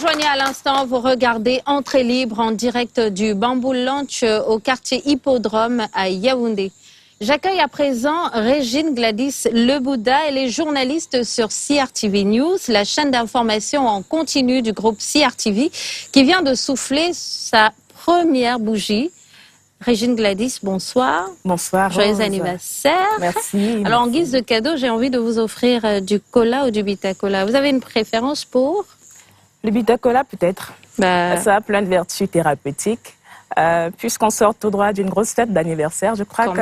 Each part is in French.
rejoignez à l'instant, vous regardez Entrée libre en direct du Bamboo Lunch au quartier Hippodrome à Yaoundé. J'accueille à présent Régine Gladys Lebouda. Elle est journaliste sur CRTV News, la chaîne d'information en continu du groupe CRTV, qui vient de souffler sa première bougie. Régine Gladys, bonsoir. Bonsoir. Joyeux anniversaire. Merci. Alors, en guise de cadeau, j'ai envie de vous offrir du cola ou du Bitacola. Vous avez une préférence pour? Le Bitacola, peut-être. Ça a plein de vertus thérapeutiques. Puisqu'on sort tout droit d'une grosse fête d'anniversaire, je crois que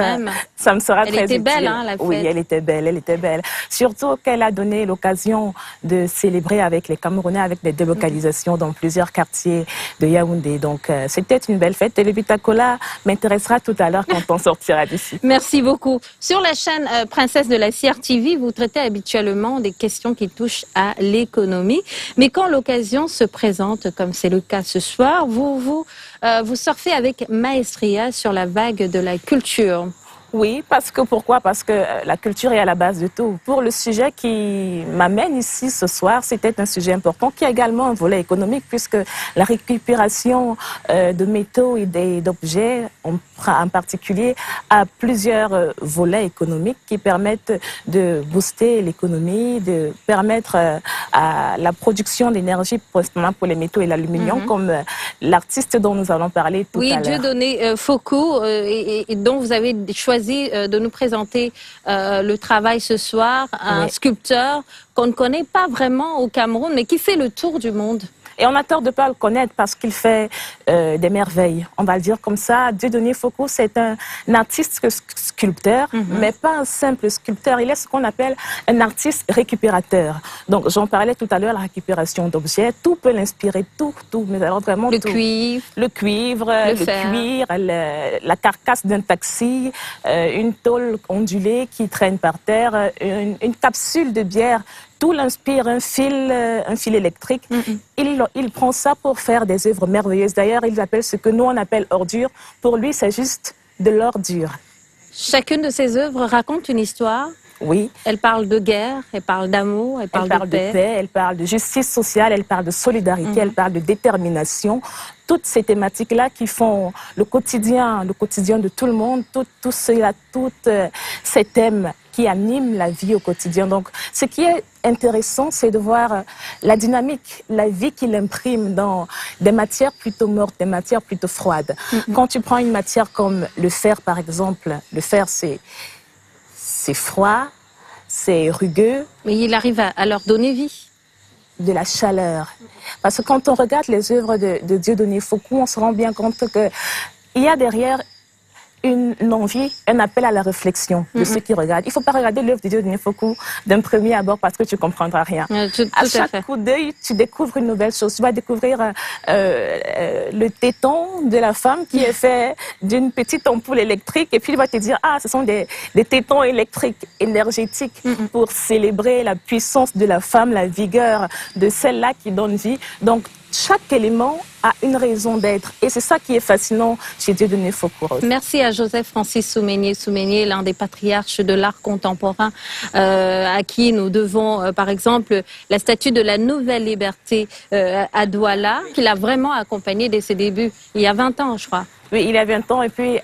ça me sera très utile. Elle était belle, hein, la fête. Oui, elle était belle. Surtout qu'elle a donné l'occasion de célébrer avec les Camerounais, avec des délocalisations dans plusieurs quartiers de Yaoundé. Donc, c'était une belle fête. Et le Bitacola m'intéressera tout à l'heure quand on sortira d'ici. Merci beaucoup. Sur la chaîne Princesse de la CRTV, vous traitez habituellement des questions qui touchent à l'économie. Mais quand l'occasion se présente, comme c'est le cas ce soir, vous surfez avec maestria sur la vague de la culture. Oui, pourquoi? Parce que la culture est à la base de tout. Pour le sujet qui m'amène ici ce soir, c'était un sujet important qui a également un volet économique, puisque la récupération de métaux et d'objets, en particulier, a plusieurs volets économiques qui permettent de booster l'économie, de permettre à la production d'énergie, principalement pour les métaux et l'aluminium, comme l'artiste dont nous allons parler tout à l'heure. Oui, Dieudonné Foucault, et dont vous avez choisi de nous présenter le travail ce soir, un sculpteur qu'on ne connaît pas vraiment au Cameroun, mais qui fait le tour du monde. Et on a tort de ne pas le connaître parce qu'il fait des merveilles. On va le dire comme ça. Dieudonné Foucault, c'est un artiste sculpteur, mais pas un simple sculpteur. Il est ce qu'on appelle un artiste récupérateur. Donc, j'en parlais tout à l'heure, la récupération d'objets. Tout peut l'inspirer, tout. Mais alors vraiment tout. Le cuivre, le cuir, la carcasse d'un taxi, une tôle ondulée qui traîne par terre, une capsule de bière. Tout l'inspire, un fil électrique. Il prend ça pour faire des œuvres merveilleuses. D'ailleurs, il appelle ce que nous, on appelle ordure. Pour lui, c'est juste de l'ordure. Chacune de ses œuvres raconte une histoire. Oui. Elle parle de guerre, elle parle d'amour, elle parle de paix. Elle parle de justice sociale, elle parle de solidarité, elle parle de détermination. Toutes ces thématiques-là qui font le quotidien de tout le monde, tous ces thèmes qui animent la vie au quotidien. Donc, ce qui est intéressant, c'est de voir la dynamique, la vie qu'il imprime dans des matières plutôt mortes, des matières plutôt froides. Quand tu prends une matière comme le fer, par exemple, le fer, c'est froid, c'est rugueux. Mais il arrive à leur donner vie. De la chaleur. Parce que quand on regarde les œuvres de Dieudonné Foucault, on se rend bien compte qu'il y a derrière une envie, un appel à la réflexion de ceux qui regardent. Il ne faut pas regarder l'œuvre de Dieudonné Foucault d'un premier abord parce que tu ne comprendras rien. À chaque coup d'œil, tu découvres une nouvelle chose. Tu vas découvrir le téton de la femme qui est fait d'une petite ampoule électrique et puis il va te dire, ce sont des tétons électriques, énergétiques pour célébrer la puissance de la femme, la vigueur de celle-là qui donne vie. Donc, chaque élément a une raison d'être. Et c'est ça qui est fascinant chez Dieudonné Foucault. Merci à Joseph-Francis Soumenié, l'un des patriarches de l'art contemporain, à qui nous devons, par exemple, la statue de la Nouvelle Liberté à Douala, qu'il a vraiment accompagné dès ses débuts, il y a 20 ans, je crois. Oui, il y a 20 ans, et puis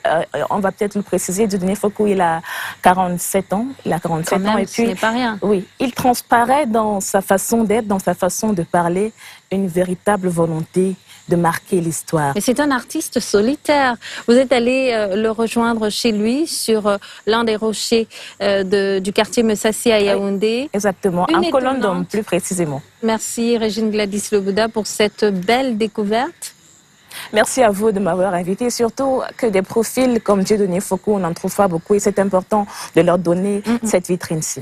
on va peut-être le préciser, Dieudonné Foucault, il a 47 ans. Il a 47 ans, et puis, ce n'est pas rien. Oui, il transparaît dans sa façon d'être, dans sa façon de parler, une véritable volonté de marquer l'histoire. Mais c'est un artiste solitaire. Vous êtes allé le rejoindre chez lui sur l'un des rochers du quartier Messassi à Yaoundé. Oui, exactement, en Colonne plus précisément. Merci Régine Gladys Lebouda pour cette belle découverte. Merci à vous de m'avoir invité et surtout que des profils comme Dieudonné Foucault, on n'en trouve pas beaucoup et c'est important de leur donner cette vitrine-ci.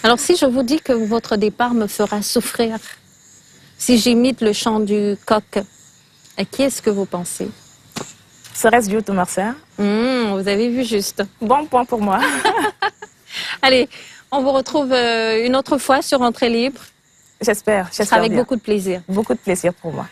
Alors si je vous dis que votre départ me fera souffrir, si j'imite le chant du coq, à qui est-ce que vous pensez? Serait-ce Dieu tout Marseille? Vous avez vu juste. Bon point pour moi. Allez, on vous retrouve une autre fois sur Entrée libre. J'espère. Ce sera avec beaucoup de plaisir. Beaucoup de plaisir pour moi.